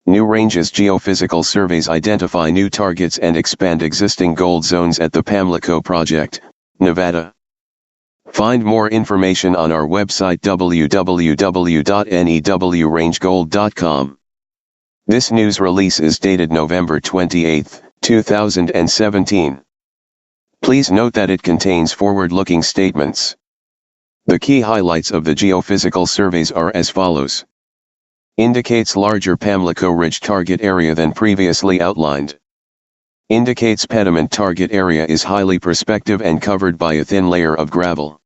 Newrange's geophysical surveys identify new targets and expand existing gold zones at the Pamlico Project, Nevada. Find more information on our website www.newrangegold.com. This news release is dated November 28, 2017. Please note that it contains forward-looking statements. The key highlights of the geophysical surveys are as follows. Indicates larger Pamlico Ridge target area than previously outlined. Indicates pediment target area is highly prospective and covered by a thin layer of gravel.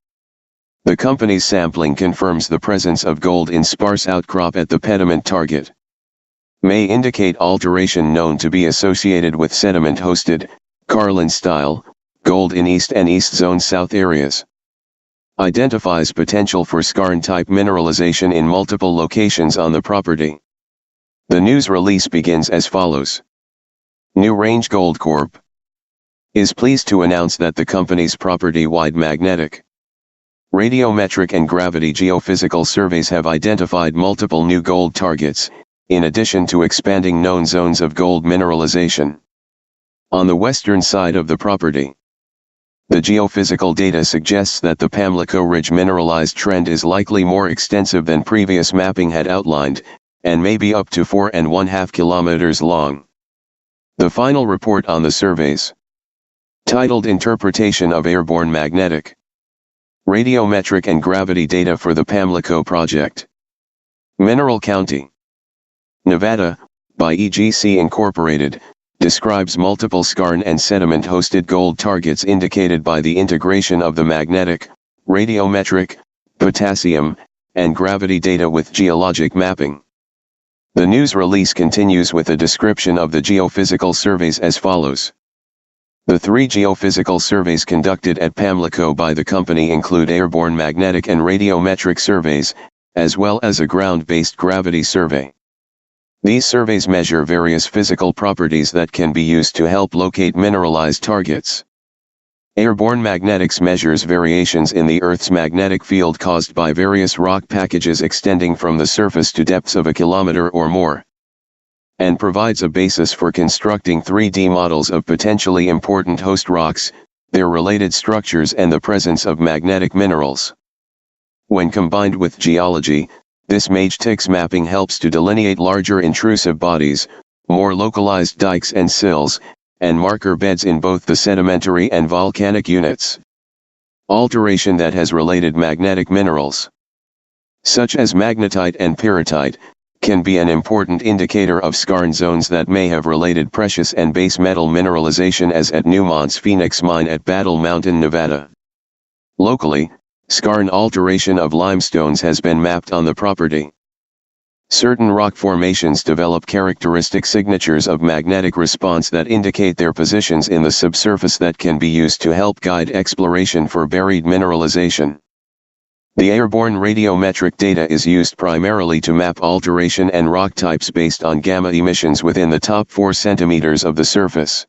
The company's sampling confirms the presence of gold in sparse outcrop at the pediment target. May indicate alteration known to be associated with sediment-hosted, Carlin-style, gold in East and East Zone South areas. Identifies potential for skarn-type mineralization in multiple locations on the property. The news release begins as follows. Newrange Gold Corp. is pleased to announce that the company's property-wide magnetic, radiometric and gravity geophysical surveys have identified multiple new gold targets, in addition to expanding known zones of gold mineralization. On the western side of the property, the geophysical data suggests that the Pamlico Ridge mineralized trend is likely more extensive than previous mapping had outlined, and may be up to 4.5 kilometers long. The final report on the surveys, titled Interpretation of Airborne Magnetic, Radiometric and Gravity Data for the Pamlico Project, Mineral County, Nevada, by EGC Incorporated, describes multiple skarn and sediment-hosted gold targets indicated by the integration of the magnetic, radiometric, potassium, and gravity data with geologic mapping. The news release continues with a description of the geophysical surveys as follows. The 3 geophysical surveys conducted at Pamlico by the company include airborne magnetic and radiometric surveys, as well as a ground-based gravity survey. These surveys measure various physical properties that can be used to help locate mineralized targets. Airborne magnetics measures variations in the Earth's magnetic field caused by various rock packages extending from the surface to depths of 1 kilometer or more, and provides a basis for constructing 3D models of potentially important host rocks, their related structures and the presence of magnetic minerals. When combined with geology, this matrix mapping helps to delineate larger intrusive bodies, more localized dikes and sills, and marker beds in both the sedimentary and volcanic units. Alteration that has related magnetic minerals, such as magnetite and pyrrhotite, can be an important indicator of skarn zones that may have related precious and base metal mineralization, as at Newmont's Phoenix mine at Battle Mountain, Nevada. Locally, skarn alteration of limestones has been mapped on the property. Certain rock formations develop characteristic signatures of magnetic response that indicate their positions in the subsurface that can be used to help guide exploration for buried mineralization. The airborne radiometric data is used primarily to map alteration and rock types based on gamma emissions within the top 4 centimeters of the surface.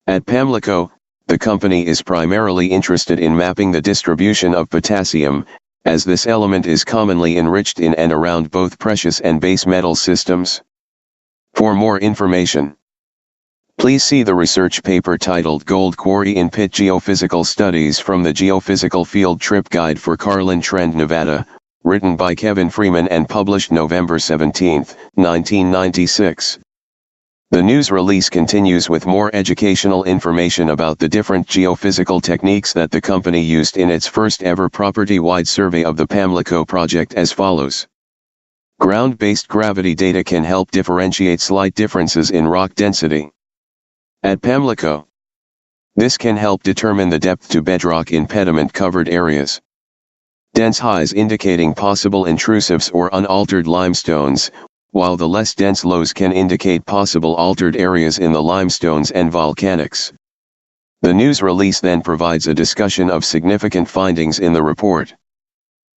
At Pamlico, the company is primarily interested in mapping the distribution of potassium, as this element is commonly enriched in and around both precious and base metal systems. For more information, please see the research paper titled Gold Quarry in Pit Geophysical Studies from the Geophysical Field Trip Guide for Carlin Trend, Nevada, written by Kevin Freeman and published November 17, 1996. The news release continues with more educational information about the different geophysical techniques that the company used in its first ever property-wide survey of the Pamlico Project as follows. Ground-based gravity data can help differentiate slight differences in rock density at Pamlico. This can help determine the depth to bedrock in pediment-covered areas. Dense highs indicating possible intrusives or unaltered limestones, while the less dense lows can indicate possible altered areas in the limestones and volcanics. The news release then provides a discussion of significant findings in the report.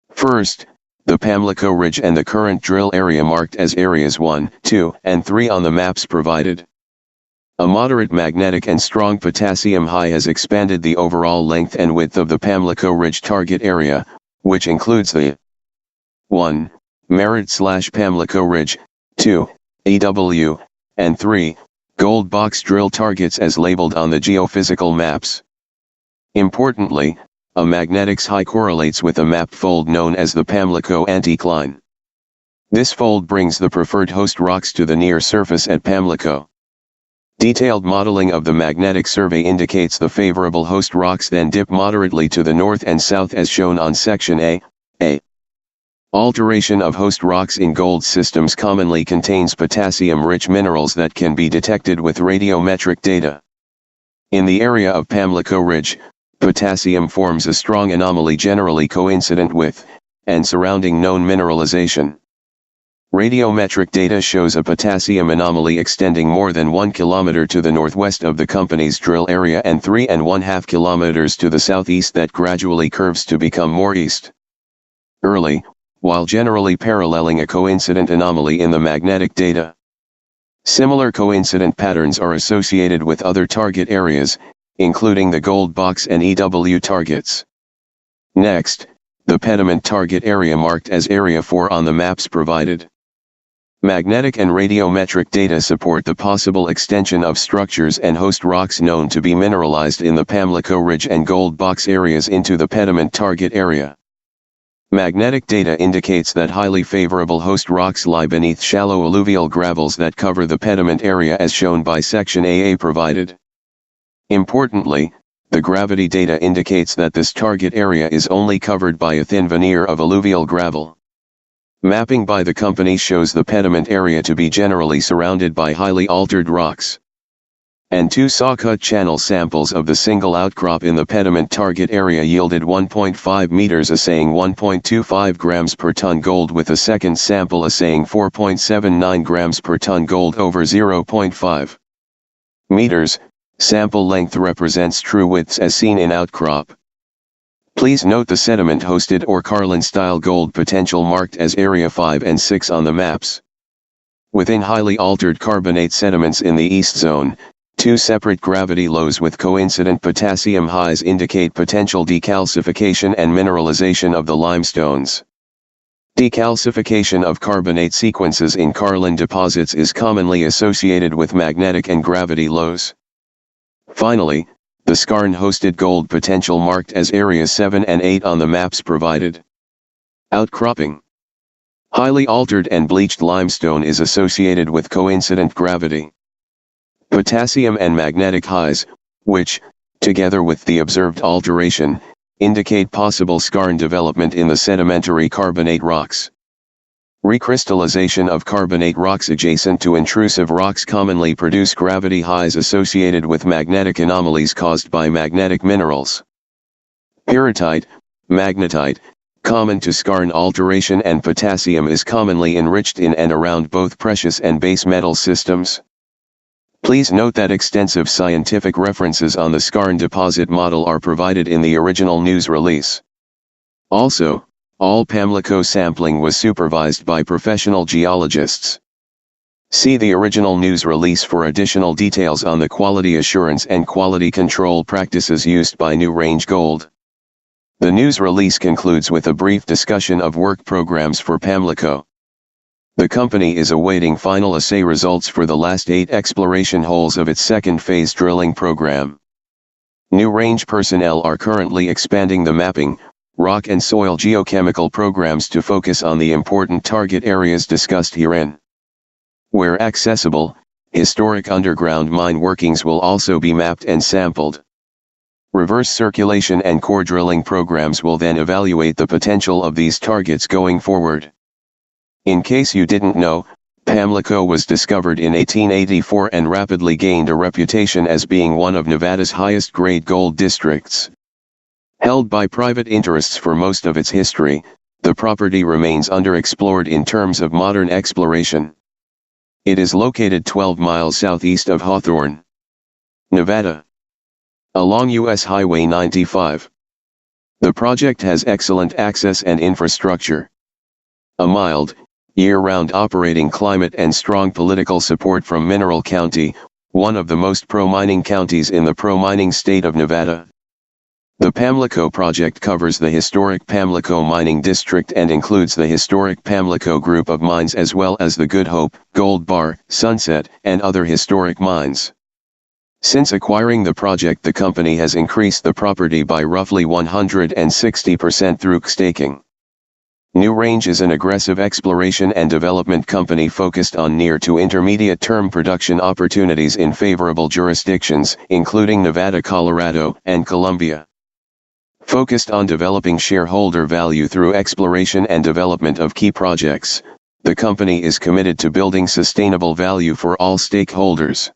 First, the Pamlico Ridge and the current drill area marked as areas 1, 2, and 3 on the maps provided. A moderate magnetic and strong potassium high has expanded the overall length and width of the Pamlico Ridge target area, which includes the 1. Merritt/Pamlico Ridge, 2. EW, and 3, gold box drill targets as labeled on the geophysical maps. Importantly, a magnetic's high correlates with a map fold known as the Pamlico anticline. This fold brings the preferred host rocks to the near surface at Pamlico. Detailed modeling of the magnetic survey indicates the favorable host rocks then dip moderately to the north and south as shown on section A. Alteration of host rocks in gold systems commonly contains potassium-rich minerals that can be detected with radiometric data. In the area of Pamlico Ridge, potassium forms a strong anomaly generally coincident with, and surrounding known mineralization. Radiometric data shows a potassium anomaly extending more than 1 kilometer to the northwest of the company's drill area and 3.5 kilometers to the southeast that gradually curves to become more east. Early, while generally paralleling a coincident anomaly in the magnetic data. Similar coincident patterns are associated with other target areas, including the gold box and EW targets. Next, the pediment target area marked as Area 4 on the maps provided. Magnetic and radiometric data support the possible extension of structures and host rocks known to be mineralized in the Pamlico Ridge and gold box areas into the pediment target area. Magnetic data indicates that highly favorable host rocks lie beneath shallow alluvial gravels that cover the pediment area as shown by section AA provided. Importantly, the gravity data indicates that this target area is only covered by a thin veneer of alluvial gravel. Mapping by the company shows the pediment area to be generally surrounded by highly altered rocks. And 2 saw-cut channel samples of the single outcrop in the pediment target area yielded 1.5 meters assaying 1.25 grams per ton gold with a second sample assaying 4.79 grams per ton gold over 0.5 meters. Sample length represents true widths as seen in outcrop. Please note the sediment-hosted or Carlin-style gold potential marked as Area 5 and 6 on the maps. Within highly altered carbonate sediments in the east zone, 2 separate gravity lows with coincident potassium highs indicate potential decalcification and mineralization of the limestones. Decalcification of carbonate sequences in Carlin deposits is commonly associated with magnetic and gravity lows. Finally, the skarn-hosted gold potential marked as Area 7 and 8 on the maps provided. Outcropping. Highly altered and bleached limestone is associated with coincident gravity. Potassium and magnetic highs, which, together with the observed alteration, indicate possible skarn development in the sedimentary carbonate rocks. Recrystallization of carbonate rocks adjacent to intrusive rocks commonly produce gravity highs associated with magnetic anomalies caused by magnetic minerals. Pyrrhotite, magnetite, common to skarn alteration and potassium is commonly enriched in and around both precious and base metal systems. Please note that extensive scientific references on the skarn deposit model are provided in the original news release. Also, all Pamlico sampling was supervised by professional geologists. See the original news release for additional details on the quality assurance and quality control practices used by Newrange Gold. The news release concludes with a brief discussion of work programs for Pamlico. The company is awaiting final assay results for the last 8 exploration holes of its second phase drilling program. Newrange personnel are currently expanding the mapping, rock and soil geochemical programs to focus on the important target areas discussed herein. Where accessible, historic underground mine workings will also be mapped and sampled. Reverse circulation and core drilling programs will then evaluate the potential of these targets going forward. In case you didn't know, Pamlico was discovered in 1884 and rapidly gained a reputation as being one of Nevada's highest-grade gold districts. Held by private interests for most of its history, the property remains underexplored in terms of modern exploration. It is located 12 miles southeast of Hawthorne, Nevada, along U.S. Highway 95. The project has excellent access and infrastructure. A mild, year-round operating climate and strong political support from Mineral County, one of the most pro-mining counties in the pro-mining state of Nevada. The Pamlico Project covers the historic Pamlico mining district and includes the historic Pamlico group of mines as well as the Good Hope, Gold Bar, Sunset, and other historic mines. Since acquiring the project, the company has increased the property by roughly 160% through staking. Newrange is an aggressive exploration and development company focused on near to intermediate term production opportunities in favorable jurisdictions, including Nevada, Colorado, and Colombia. Focused on developing shareholder value through exploration and development of key projects, the company is committed to building sustainable value for all stakeholders.